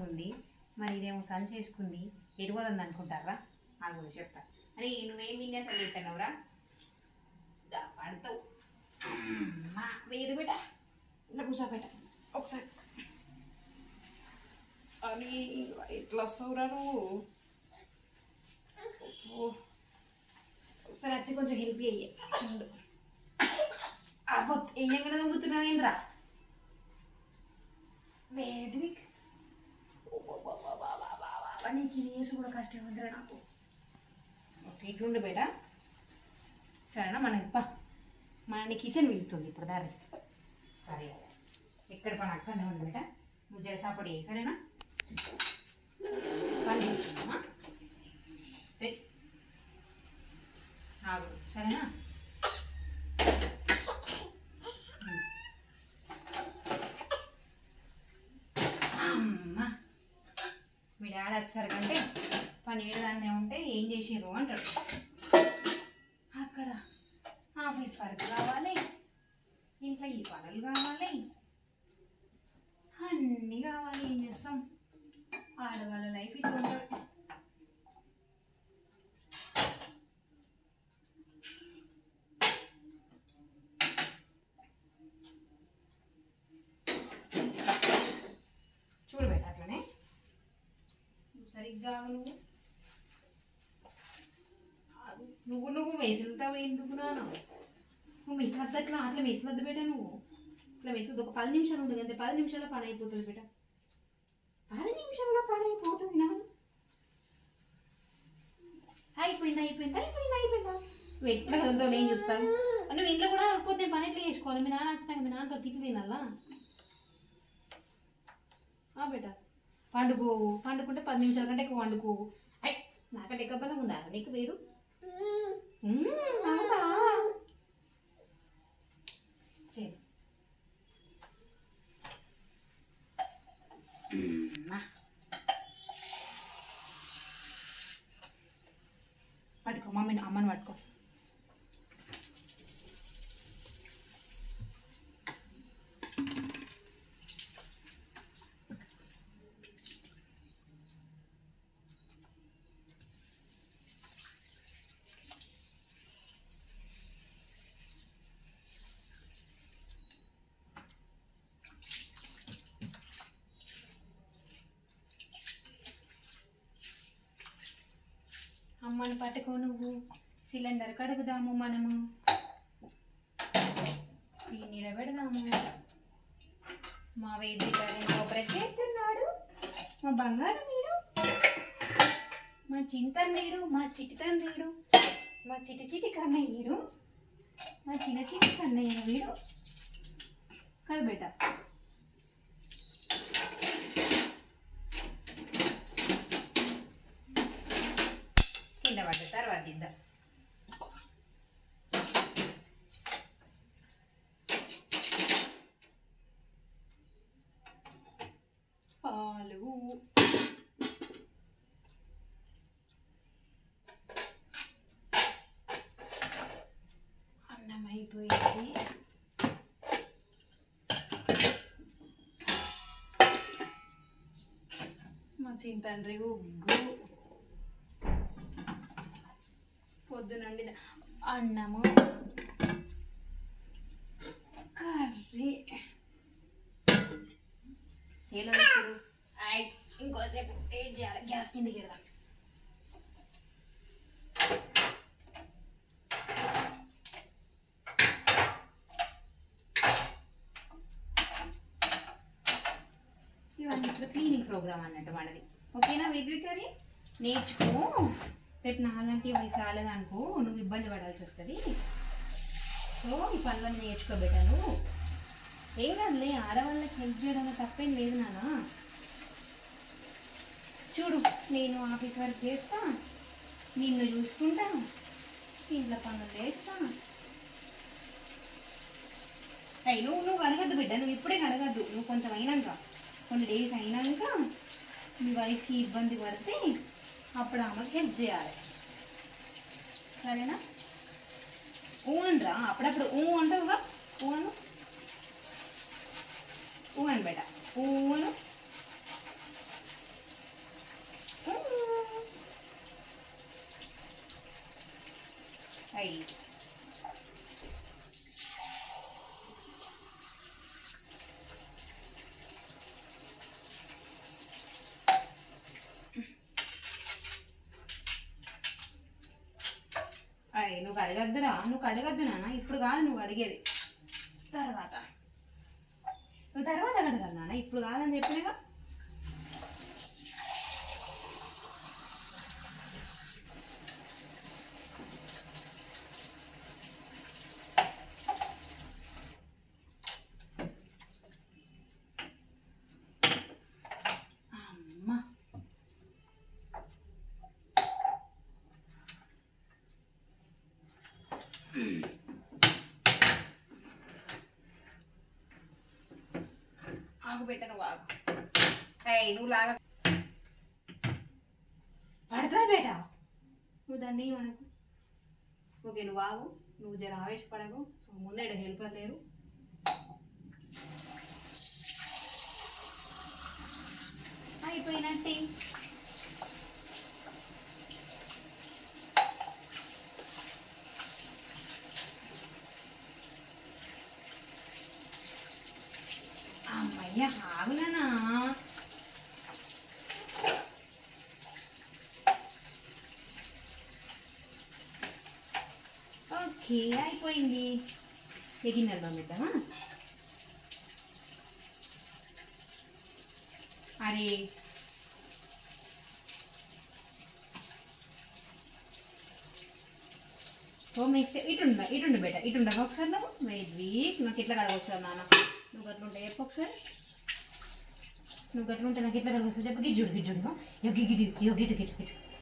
ఉంది, మరి ఇదేమో సంచి వేసుకుంది, ఎటు పోతుంది అనుకుంటారా? నాకు కూడా చెప్తా. అరే నువ్వేం విన్యాసం చేస్తానవరా? పడతావు వేరు బిడ్డ, ఇలా కూర్చోబెట్ట ఒకసారి. అని ఎట్లా వస్తావురా నువ్వు? ఒకసారి వచ్చి కొంచెం హెల్ప్ అయ్యే ముందు. వెయ్యంగానే దొంగుతున్నావేంద్రా? వేదిక్ నీకు ఇది వేసి కూడా కష్టం ఉందిరా నాకు. ఓకే ఇట్లుండి బేట, సరేనా? మన కిచెన్ వెళ్తుంది ఇప్పుడు. దారి సరే, ఎక్కడ పని అక్కడనే ఉంది బేట. నువ్వు జర సపోర్ట్ చేయి, సరేనా? పని చేసుకుందామా? సరేనా? అమ్మా మీ డాడీ వచ్చేసరికంటే పని ఏడదాన్నే ఉంటే ఏం చేసిర్రు అంటాడు. అక్కడ ఆఫీస్ వర్క్ కావాలి, ఇంట్లో ఈ పనులు కావాలి, అన్నీ కావాలి. ఏం చేస్తాం, ఆడవాళ్ళ లైఫ్ ఇట్లా ఉంటుంది. చూడబెట్ట అట్లనే సరిగ్గా నువ్వు మెసులుతావు ఎందుకున్నా? నువ్వు మెసులద్దు అట్లా మెసులద్దు బేట. నువ్వు ఇట్లా మెసులద్దు. ఒక 10 నిమిషాలు ఉంటుంది అంతే. 10 నిమిషాల్లో పని అయిపోతుంది బేట. 10 నిమిషాల్లో పని అయిపోతుంది. నా అయిపోయిందా? నువ్వు ఎట్లా కదులుతావు నేను చూస్తాను. నువ్వు ఇంట్లో కూడా కొద్దిగా పని ఎట్లా చేసుకోవాలి? మీ నాన్న వస్తాను కదా, మీ నాన్నతో తిట్లు తినాలా బేట? పండుకుంటే 10 నిమిషాల కంటే ఎక్కువ వండుకోవు. నాకంటే ఎక్కువ బలం ఉందా నీకు? వేరు పట్టుకో, అమ్మని పట్టుకో. అమ్మని పట్టుకో. నువ్వు సిలిండర్ కడుగుదాము, మనము నీడ పెడదాము. మా వేదికని కోఆపరేట్ చేస్తున్నాడు. మా బంగారం వీడు, మా చింతన్నీడు, మా చిటి తండ్రిడు, మా చిటి కన్నయ్యడు, మా చిటి కన్నయ్య వీడు కదా బేట. కింద పడ్డ తర్వాత ఇద్దాం. పాలు అన్నం అయిపోయింది. మా చింతండ్రి ఉగ్గు, పొద్దునండి అన్నము, కర్రీ. చేలో ఇప్పుడు ఇంకోసేపు ఏం చేయాలి? గ్యాస్ కిందకి వెళ్దాం. ఇవన్నీ ఇప్పుడు క్లీనింగ్ ప్రోగ్రామ్ అన్నట్టు మనది. ఓకేనా వేద్వికరి? నేర్చుకో. రేపు నాలాంటి వైఫ్ రాలేదనుకో నువ్వు ఇబ్బంది పడాల్సి వస్తుంది. సో ఈ పనులన్నీ నేర్చుకోబెట్టాను. ఏం కాదులే, ఆడవాళ్ళకి హెల్ప్ చేయడంలో తప్పేం లేదు నాన్న. చూడు, నేను ఆఫీస్ వర్క్ చేస్తా, నిన్ను చూసుకుంటా, ఇంట్లో పనులు చేస్తా. నువ్వు కడగద్దు బిడ్డ, నువ్వు ఇప్పుడే కడగద్దు. నువ్వు కొంచెం అయినాక, కొన్ని డేస్ అయినాక మీ వైఫ్కి ఇబ్బంది పడితే అప్పుడు ఆమెకి హెల్ప్ చేయాలి. సరేనా? అనరా అప్పుడప్పుడు అంటావుగా. అను బేట, అను. కడగద్దురా, నువ్వు కడగద్దు నాన్న, ఇప్పుడు కాదు నువ్వు అడిగేది, తర్వాత నువ్వు తర్వాత కడగాలి నాన్న, ఇప్పుడు కాదని చెప్పినగా. ఆగు పెట్ట, నువ్వు ఆగు. అయ్యి నువ్వు లాగా పడుతుంది బేట, నువ్వు దాన్ని మనకు. ఓకే నువ్వు ఆగు, నువ్వు జర ఆవేశపడకు, ముందే హెల్పర్ లేరు. అయిపోయినట్టే. అమ్మయ్య ఆగునా. ఓకే అయిపోయింది. గిన్నెలు పంపిద్దామా? అరే ఓ మిక్స్ ఇటుండు బేట, ఇటుండ ఒకసారి. నువ్వు వెయిట్, నాకు ఎట్లా కడగొస్తావు నాన్న, నువ్వు గట్లుంటే చెప్పు ఒకసారి. నువ్వు గట్లుంటే నాకు ఎట్లా కడగొస్తావు చెప్పు. గిజ్జుడు గిజ్జుడు గిడ్డు గిడ్డు గిడ్డు